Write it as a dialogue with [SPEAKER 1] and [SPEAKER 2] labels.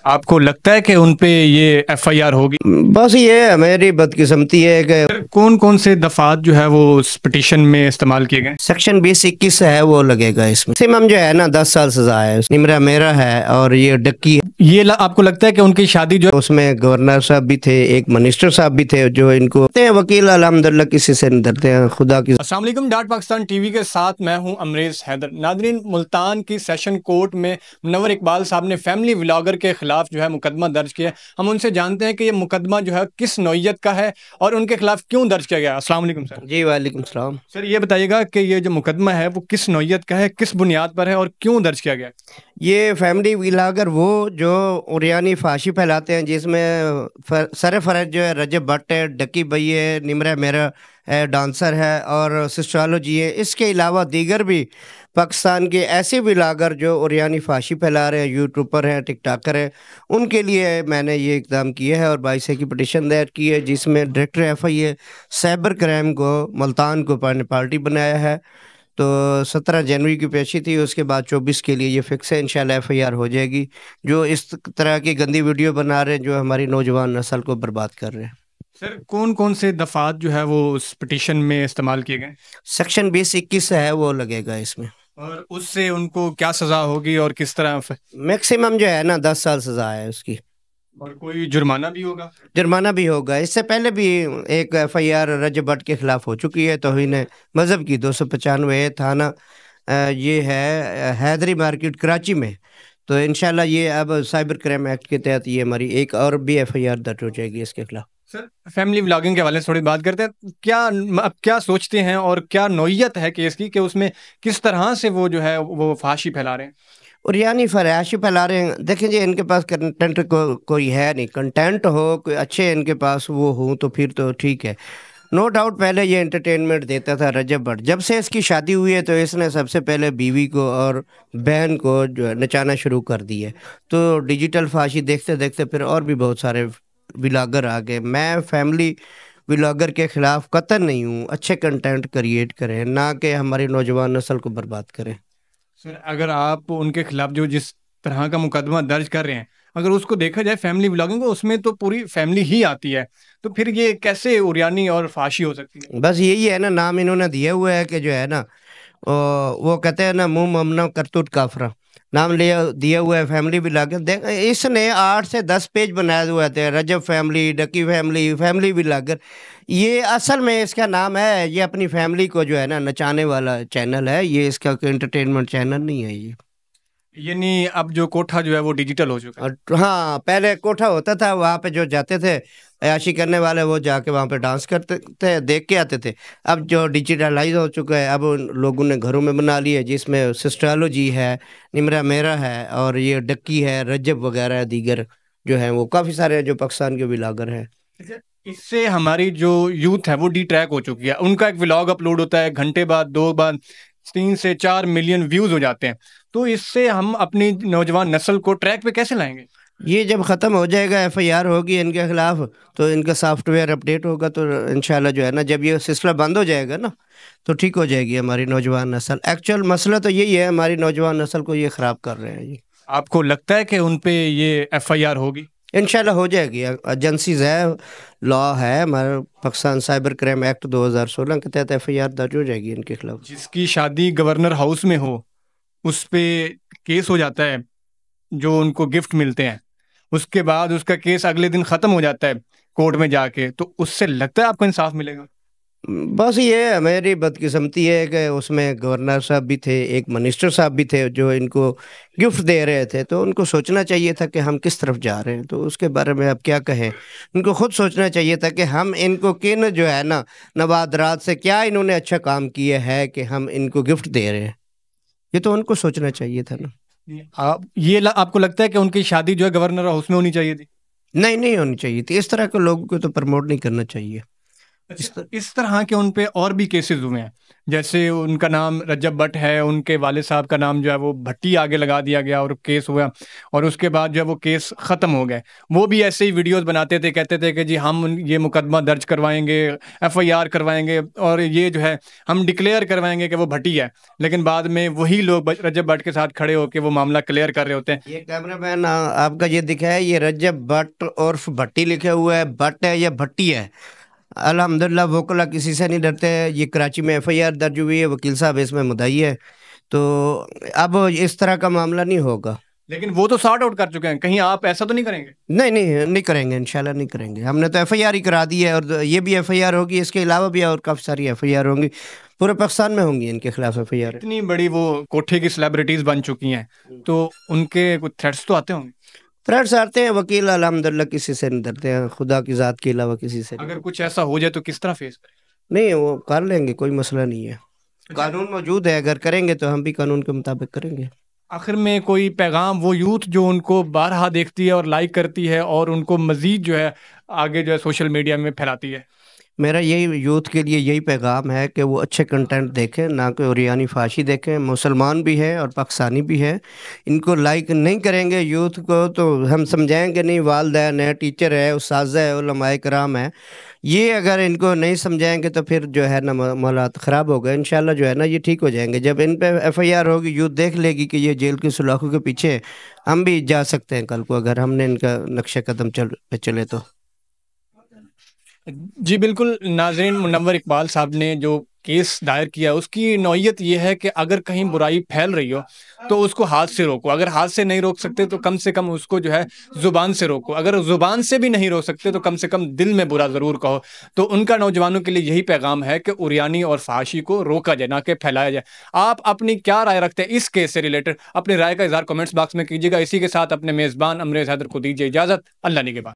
[SPEAKER 1] آپ کو لگتا ہے کہ ان پہ یہ ایف آئی آر ہوگی؟
[SPEAKER 2] بس یہ میری بدقسمتی ہے کہ
[SPEAKER 1] کون کون سے دفعات جو ہے وہ اس پٹیشن میں استعمال کیے گئے؟
[SPEAKER 2] سیکشن 20-21 ہے وہ لگے گا اس میں. میکسیمم جو ہے نا 10 سال سزا ہے. نمرہ میرا ہے اور یہ ڈکی ہے.
[SPEAKER 1] یہ آپ کو لگتا ہے کہ ان کی شادی جو
[SPEAKER 2] اس میں گورنر صاحب بھی تھے, ایک منسٹر صاحب بھی تھے جو ان کو وکیل الحمدللہ کسی سے نہیں ڈرتے ہیں خدا کی.
[SPEAKER 1] السلام علیکم. ڈاٹ پاکستان ٹی وی کے ساتھ میں ہوں امریز حیدر. ناظرین, ملتان کی سیشن کورٹ میں منور اقبال صاحب نے فیملی ولاگر کے خلاف جو ہے مقدمہ درج کیا. ہم ان سے جانتے ہیں کہ یہ مقدمہ جو ہے کس نوعیت کا ہے اور ان کے خلاف کیوں درج کیا گیا. السلام علیکم سر.
[SPEAKER 2] جی وعلیکم السلام.
[SPEAKER 1] سر یہ بتائیے گا کہ یہ جو مقدمہ ہے وہ کس نوعیت کا ہے, کس بنیاد پر ہے اور کیوں درج کیا گیا؟
[SPEAKER 2] یہ فیملی ولاگر وہ جو اوریانی فحاشی پھیلاتے ہیں جس میں سر فرض جو ہے رجب بٹ ہے, ڈکی بھائی ہے, نمرہ میرا ہے, ڈانسر ہے اور سسٹرالوجی ہے. اس کے علاوہ دیگر بھی پاکستان کے ایسے ولاگر جو اوریانی فحاشی پھیلا رہے ہیں, یوٹیوبر ہیں, ٹک ٹاکر ہیں, ان کے لیے میں نے یہ اقدام کیا ہے اور 22 کی پٹیشن دائر کی ہے جس میں director F I A cyber crime کو ملتان کو پارٹی بنایا ہے. تو 17 جنوری کی پیشی تھی, اس کے بعد 24 کے لیے یہ فکس ہے. انشاءاللہ ایف آئی آر ہو جائے گی جو اس طرح کی گندی ویڈیو بنا رہے ہیں جو ہماری نوجوان نسل کو برباد کر رہے ہیں.
[SPEAKER 1] سر کون کون سے دفعات جو ہے وہ اس پٹیشن میں استعمال کیے گئے؟
[SPEAKER 2] سیکشن 20-21 ہے وہ لگے گا اس میں.
[SPEAKER 1] اور اس سے ان کو کیا سزا ہوگی اور کس طرح؟
[SPEAKER 2] میکسیمم جو ہے نا 10 سال سزا ہے اس کی.
[SPEAKER 1] اور کوئی جرمانہ بھی ہوگا؟
[SPEAKER 2] جرمانہ بھی ہوگا. اس سے پہلے بھی ایک F I R Rajab Butt کے خلاف ہو چکی ہے, توہین مذہب کی, 295 تھانہ یہ ہے حیدری مارکیٹ کراچی میں. تو انشاءاللہ یہ اب سائبر کرائم ایکٹ کے تحت یہ ہماری ایک اور بھی ایف آئی آر درج ہو جائے گی اس کے خلاف.
[SPEAKER 1] سر فیملی ولاگنگ کے حوالے سے تھوڑی بات کرتے ہیں. کیا سوچتے ہیں اور کیا نوعیت ہے کیس کی کہ اس میں کس طرح سے وہ جو ہے وہ فحاشی پھیلا رہے ہیں
[SPEAKER 2] اور یعنی فرحاشی پھیلا رہے ہیں؟ دیکھیں جی, ان کے پاس کنٹینٹ کوئی ہے نہیں. کنٹینٹ ہو کوئی اچھے ان کے پاس وہ ہوں تو پھر تو ٹھیک ہے. نو ڈاؤٹ پہلے یہ انٹرٹینمنٹ دیتا تھا رجب بٹ. جب سے اس کی شادی ہوئی ہے تو اس نے سب سے پہلے بیوی کو اور بہن کو جو نچانا شروع کر دی ہے. تو ڈیجیٹل فحاشی دیکھتے دیکھتے پھر اور بھی بہت سارے ولاگر آ گئے. میں فیملی ولاگر کے خلاف قطعاً نہیں ہوں. اچھے کنٹینٹ کریٹ کریں, نہ کہ ہماری نوجوان نسل کو برباد کریں.
[SPEAKER 1] سر اگر آپ ان کے خلاف جو جس طرح کا مقدمہ درج کر رہے ہیں, اگر اس کو دیکھا جائے فیملی ولاگنگ کو, اس میں تو پوری فیملی ہی آتی ہے, تو پھر یہ کیسے اوریانی اور فحاشی ہو سکتی ہے؟
[SPEAKER 2] بس یہی ہے نا, نام انہوں نے دیا ہوا ہے کہ جو ہے نا وہ کہتے ہیں نا منہ ممنا کرتوت کافرہ, نام دیا ہوا ہے فیملی ولاگر. اس نے 8 سے 10 پیج بنائے ہوئے تھے, رجب فیملی, ڈکی فیملی, فیملی ولاگر. یہ اصل میں اس کا نام ہے, یہ اپنی فیملی کو جو ہے نا نچانے والا چینل ہے. یہ اس کا کوئی انٹرٹینمنٹ چینل نہیں ہے. یہ
[SPEAKER 1] یعنی اب جو کوٹھا جو ہے وہ ڈیجیٹل ہو چکا ہے.
[SPEAKER 2] ہاں, پہلے کوٹھا ہوتا تھا, وہاں پہ جو جاتے تھے عیاشی کرنے والے وہ جا کے وہاں پہ ڈانس کرتے تھے, دیکھ کے آتے تھے. اب جو ڈیجیٹلائز ہو چکا ہے, اب لوگوں نے گھروں میں بنا لی ہے, جس میں سسٹرالوجی ہے, نمرہ میرا ہے اور یہ ڈکی ہے, رجب وغیرہ دیگر جو ہیں وہ کافی سارے جو پاکستان کے ولاگر ہیں.
[SPEAKER 1] اس سے ہماری جو یوتھ ہے وہ ڈی ٹریک ہو چکی ہے. ان کا ایک ولاگ اپلوڈ ہوتا ہے, گھنٹے بعد 2 بعد 3 سے 4 ملین ویوز ہو جاتے ہیں. تو اس سے ہم اپنی نوجوان نسل کو ٹریک پہ کیسے لائیں گے؟
[SPEAKER 2] یہ جب ختم ہو جائے گا, ایف آئی آر ہوگی ان کے خلاف, تو ان کا سافٹ ویئر اپڈیٹ ہوگا, تو انشاءاللہ جو ہے نا جب یہ سلسلہ بند ہو جائے گا نا تو ٹھیک ہو جائے گی ہماری نوجوان نسل. ایکچوئل مسئلہ تو یہی ہے, ہماری نوجوان نسل کو یہ خراب کر رہے ہیں. یہ
[SPEAKER 1] آپ کو لگتا ہے کہ ان پہ یہ ایف آئی آر ہوگی؟
[SPEAKER 2] انشاءاللہ ہو جائے گی. ایجنسیز ہے, لا ہے, ہمارا پاکستان سائبر کرائم ایکٹ 2016 کے تحت ایف آئی آر درج ہو جائے گی ان کے خلاف.
[SPEAKER 1] جس کی شادی گورنر ہاؤس میں ہو اس پہ کیس ہو جاتا ہے, جو ان کو گفٹ ملتے ہیں, اس کے بعد اس کا کیس اگلے دن ختم ہو جاتا ہے کورٹ میں جا کے, تو اس سے لگتا ہے آپ کو انصاف ملے گا؟
[SPEAKER 2] بس یہ میری بدقسمتی ہے کہ اس میں گورنر صاحب بھی تھے, ایک منسٹر صاحب بھی تھے جو ان کو گفٹ دے رہے تھے. تو ان کو سوچنا چاہیے تھا کہ ہم کس طرف جا رہے ہیں. تو اس کے بارے میں اب کیا کہیں, ان کو خود سوچنا چاہیے تھا کہ ہم ان کو کن جو ہے نا نوادرات سے کیا انہوں نے اچھا کام کیا ہے کہ ہم ان کو گفٹ دے رہے ہیں. یہ تو ان کو سوچنا چاہیے تھا نا.
[SPEAKER 1] آپ کو لگتا ہے کہ ان کی شادی جو ہے گورنر ہاؤس میں ہونی چاہیے تھی؟
[SPEAKER 2] نہیں ہونی چاہیے تھی. اس طرح کے لوگوں کو تو پروموٹ نہیں کرنا چاہیے.
[SPEAKER 1] اس طرح کے ان پہ اور بھی کیسز ہوئے ہیں، جیسے ان کا نام رجب بٹ ہے، ان کے والد صاحب کا نام جو ہے وہ بھٹی آگے لگا دیا گیا اور کیس ہوا، اور اس کے بعد جو ہے وہ کیس ختم ہو گئے۔ وہ بھی ایسے ہی ویڈیوز بناتے تھے، کہتے تھے کہ جی ہم یہ مقدمہ درج کروائیں گے، FIR کروائیں گے، اور یہ جو ہے ہم ڈکلیئر کروائیں گے کہ وہ بھٹی ہے، لیکن بعد میں وہی لوگ رجب بٹ کے ساتھ کھڑے ہو کے وہ معاملہ کلیئر کر رہے ہوتے ہیں۔
[SPEAKER 2] یہ کیمرہ مین آپ کا یہ دکھا ہے، یہ رجب بٹ عرف بھٹی لکھا ہوا ہے، بٹ ہے یا بھٹی ہے؟ الحمدللہ وکلا کسی سے نہیں ڈرتے۔ یہ کراچی میں FIR درج ہوئی ہے، وکیل صاحب اس میں مدعی ہے، تو اب اس طرح کا معاملہ نہیں ہوگا۔
[SPEAKER 1] لیکن وہ تو سارٹ آؤٹ کر چکے ہیں، کہیں آپ ایسا تو نہیں کریں گے؟
[SPEAKER 2] نہیں کریں گے، انشاءاللہ نہیں کریں گے۔ ہم نے تو FIR ہی کرا دی ہے، اور یہ بھی FIR ہوگی، اس کے علاوہ بھی اور کافی ساری FIR ہوں گی، پورے پاکستان میں ہوں گی ان کے خلاف FIR۔
[SPEAKER 1] اتنی بڑی وہ کوٹھے کی سیلیبریٹیز بن چکی ہیں، تو ان کے کچھ تھریٹس تو آتے ہوں گے؟
[SPEAKER 2] تھریٹس آتے ہیں، وکیل الحمدللہ کسی سے نہیں ڈرتے ہیں، خدا کی ذات کے علاوہ کسی سے نہیں۔
[SPEAKER 1] اگر کچھ ایسا ہو جائے تو کس طرح فیس کریں؟
[SPEAKER 2] نہیں، وہ کر لیں گے، کوئی مسئلہ نہیں ہے، قانون موجود ہے، اگر کریں گے تو ہم بھی قانون کے مطابق کریں گے۔
[SPEAKER 1] آخر میں کوئی پیغام وہ یوتھ جو ان کو بارہا دیکھتی ہے اور لائک کرتی ہے اور ان کو مزید جو ہے آگے جو ہے سوشل میڈیا میں پھیلاتی ہے؟
[SPEAKER 2] میرا یہی یوتھ کے لیے یہی پیغام ہے کہ وہ اچھے کنٹینٹ دیکھیں، نہ کہ عریانی فحاشی دیکھیں۔ مسلمان بھی ہے اور پاکستانی بھی ہے، ان کو لائک نہیں کریں گے یوتھ کو تو ہم سمجھائیں گے نہیں۔ والدین ہے، ٹیچر ہے، اساتذہ ہے، علماء کرام ہے، یہ اگر ان کو نہیں سمجھائیں گے تو پھر جو ہے نا معاملات خراب ہو گئے۔ انشاءاللہ جو ہے نا یہ ٹھیک ہو جائیں گے۔ جب ان پہ FIR ہوگی، یوتھ دیکھ لے گی کہ یہ جیل کی سلاخوں کے پیچھے، ہم بھی جا سکتے ہیں کل کو اگر ہم نے ان کا نقشہ قدم پہ چلے تو۔
[SPEAKER 1] جی بالکل ناظرین، منور اقبال صاحب نے جو کیس دائر کیا اس کی نوعیت یہ ہے کہ اگر کہیں برائی پھیل رہی ہو تو اس کو ہاتھ سے روکو، اگر ہاتھ سے نہیں روک سکتے تو کم سے کم اس کو جو ہے زبان سے روکو، اگر زبان سے بھی نہیں روک سکتے تو کم سے کم دل میں برا ضرور کہو۔ تو ان کا نوجوانوں کے لیے یہی پیغام ہے کہ عریانی اور فحاشی کو روکا جائے، نہ کہ پھیلایا جائے۔ آپ اپنی کیا رائے رکھتے ہیں اس کیس سے ریلیٹڈ؟ اپنی رائے کا اظہار کمنٹس باکس میں کیجیے گا۔ اسی کے ساتھ اپنے میزبان امریز حیدر کو دیجیے اجازت۔ اللہ نگہبان۔